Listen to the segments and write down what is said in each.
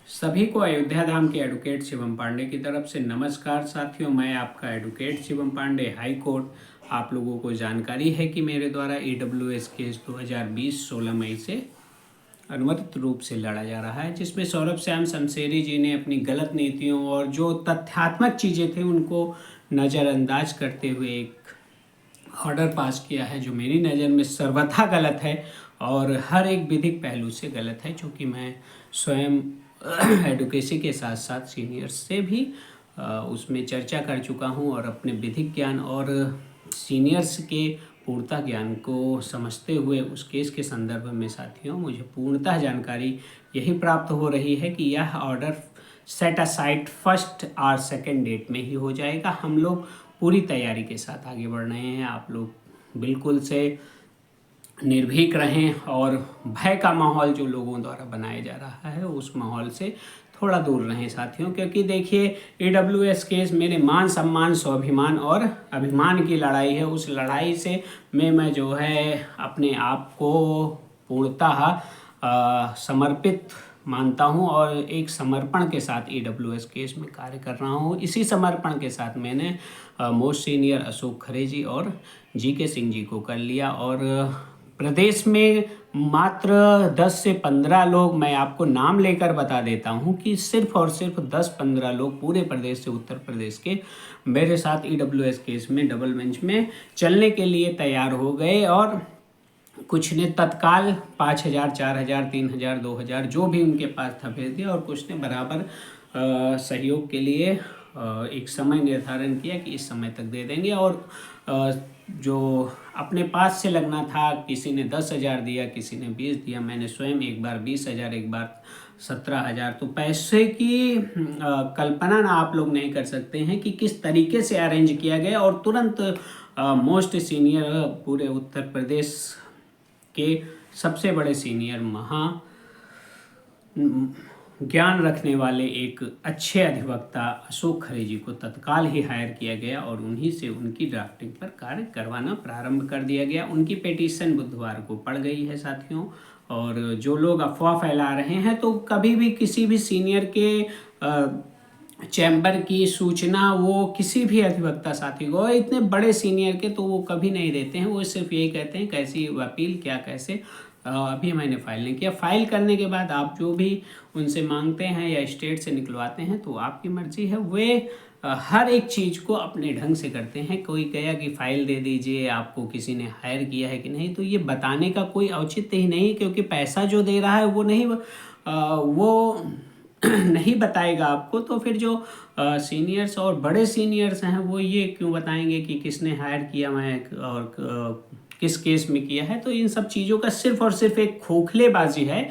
सभी को अयोध्या धाम के एडवोकेट शिवम पांडे की तरफ से नमस्कार साथियों। मैं आपका advocate Shivam Pandey, high court. आप लोगों को जानकारी है कि मेरे द्वारा EWS केस 2020 16 मई से अनुमत रूप से लड़ा जा रहा है, जिसमें सौरभ श्याम शमशेरी जी ने अपनी गलत नीतियों और जो तथ्यात्मक चीज़ें थे उनको नज़रअंदाज करते हुए एक ऑर्डर पास किया है जो मेरी नज़र में सर्वथा गलत है और हर एक विधिक पहलू से गलत है। क्योंकि मैं स्वयं एडवोकेसी के साथ साथ सीनियर्स से भी उसमें चर्चा कर चुका हूं और अपने विधिक ज्ञान और सीनियर्स के पूर्णतः ज्ञान को समझते हुए उस केस के संदर्भ में साथियों मुझे पूर्णतः जानकारी यही प्राप्त हो रही है कि यह ऑर्डर सेट असाइड फर्स्ट और सेकेंड डेट में ही हो जाएगा। हम लोग पूरी तैयारी के साथ आगे बढ़ रहे हैं। आप लोग बिल्कुल से निर्भीक रहें और भय का माहौल जो लोगों द्वारा बनाया जा रहा है उस माहौल से थोड़ा दूर रहें साथियों। क्योंकि देखिए, EWS केस मेरे मान सम्मान, स्वाभिमान और अभिमान की लड़ाई है। उस लड़ाई से मैं जो है अपने आप को पूर्णतः समर्पित मानता हूं और एक समर्पण के साथ EWS केस में कार्य कर रहा हूं। इसी समर्पण के साथ मैंने मोस्ट सीनियर अशोक खरे जी और GK सिंह जी को कर लिया और प्रदेश में मात्र 10 से 15 लोग, मैं आपको नाम लेकर बता देता हूं कि सिर्फ और सिर्फ 10-15 लोग पूरे प्रदेश से, उत्तर प्रदेश के, मेरे साथ EWS केस में डबल बेंच में चलने के लिए तैयार हो गए। और कुछ ने तत्काल 5,000, 4,000, 3,000, 2,000 जो भी उनके पास था भेज दिया और कुछ ने बराबर सहयोग के लिए एक समय निर्धारण किया कि इस समय तक दे देंगे। और जो अपने पास से लगना था, किसी ने 10,000 दिया, किसी ने 20 दिया, मैंने स्वयं एक बार 20,000, एक बार 17,000। तो पैसे की कल्पना ना आप लोग नहीं कर सकते हैं कि किस तरीके से अरेंज किया गया। और तुरंत मोस्ट सीनियर, पूरे उत्तर प्रदेश के सबसे बड़े सीनियर ज्ञान रखने वाले एक अच्छे अधिवक्ता अशोक खरे जी को तत्काल ही हायर किया गया और उन्हीं से उनकी ड्राफ्टिंग पर कार्य करवाना प्रारंभ कर दिया गया। उनकी पिटीशन बुधवार को पड़ गई है साथियों। और जो लोग अफवाह फैला रहे हैं, तो कभी भी किसी भी सीनियर के चैम्बर की सूचना वो किसी भी अधिवक्ता साथी को, इतने बड़े सीनियर के, तो वो कभी नहीं देते हैं। वो सिर्फ यही कहते हैं कैसी अपील, क्या कैसे। अभी मैंने फाइल नहीं किया। फाइल करने के बाद आप जो भी उनसे मांगते हैं या स्टेट से निकलवाते हैं तो आपकी मर्जी है। वे हर एक चीज़ को अपने ढंग से करते हैं। कोई कहेगा कि फाइल दे दीजिए, आपको किसी ने हायर किया है कि नहीं, तो ये बताने का कोई औचित्य ही नहीं, क्योंकि पैसा जो दे रहा है वो नहीं वो नहीं बताएगा आपको। तो फिर जो सीनियर्स और बड़े सीनियर्स हैं वो ये क्यों बताएंगे कि किसने हायर किया मैं और किस केस में किया है। तो इन सब चीज़ों का सिर्फ और सिर्फ एक खोखलेबाजी है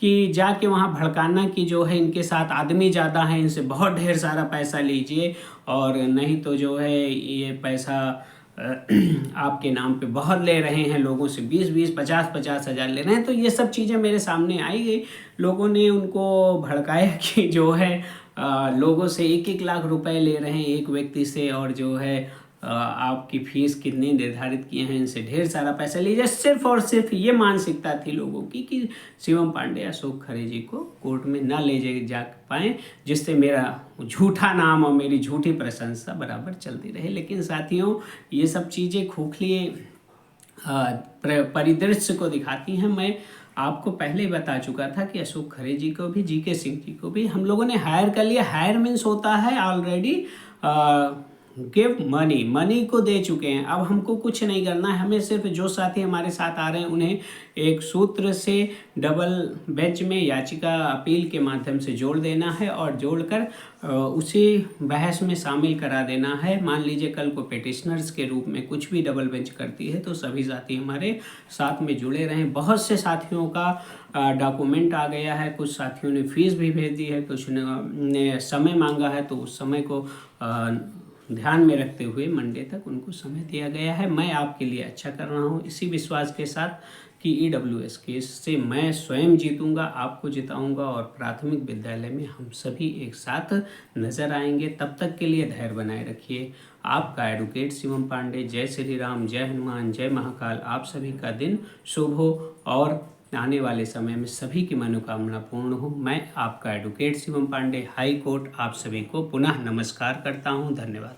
कि जाके वहाँ भड़काना कि जो है इनके साथ आदमी ज़्यादा है, इनसे बहुत ढेर सारा पैसा लीजिए, और नहीं तो जो है ये पैसा आपके नाम पे बहुत ले रहे हैं, लोगों से 20-20, 50-50 हज़ार ले रहे हैं। तो ये सब चीज़ें मेरे सामने आई गई। लोगों ने उनको भड़काया कि जो है लोगों से 1-1 लाख रुपए ले रहे हैं एक व्यक्ति से, और जो है आपकी फीस कितनी निर्धारित किए हैं, इनसे ढेर सारा पैसा लीजिए। सिर्फ और सिर्फ ये मानसिकता थी लोगों की कि शिवम पांडे, अशोक खरे जी को कोर्ट में ना ले जा पाए, जिससे मेरा झूठा नाम और मेरी झूठी प्रशंसा बराबर चलती रहे। लेकिन साथियों, ये सब चीज़ें खोखली परिदृश्य को दिखाती हैं। मैं आपको पहले ही बता चुका था कि अशोक खरे जी को भी, GK सिंह जी को भी हम लोगों ने हायर कर लिया। हायर मीन्स होता है ऑलरेडी गिव मनी को दे चुके हैं। अब हमको कुछ नहीं करना है। हमें सिर्फ जो साथी हमारे साथ आ रहे हैं उन्हें एक सूत्र से डबल बेंच में याचिका अपील के माध्यम से जोड़ देना है और जोड़कर उसी बहस में शामिल करा देना है। मान लीजिए कल को पिटिशनर्स के रूप में कुछ भी डबल बेंच करती है तो सभी साथी हमारे साथ में जुड़े रहें। बहुत से साथियों का डॉक्यूमेंट आ गया है, कुछ साथियों ने फीस भी भेज दी है, कुछ ने समय मांगा है, तो उस समय को ध्यान में रखते हुए मंडे तक उनको समय दिया गया है। मैं आपके लिए अच्छा कर रहा हूँ इसी विश्वास के साथ कि EWS केस से मैं स्वयं जीतूंगा, आपको जिताऊंगा और प्राथमिक विद्यालय में हम सभी एक साथ नजर आएंगे। तब तक के लिए धैर्य बनाए रखिए। आपका एडवोकेट शिवम पांडे। जय श्री राम, जय हनुमान, जय महाकाल। आप सभी का दिन शुभ हो और आने वाले समय में सभी की मनोकामना पूर्ण हो। मैं आपका advocate Shivam Pandey, high court, आप सभी को पुनः नमस्कार करता हूँ। धन्यवाद।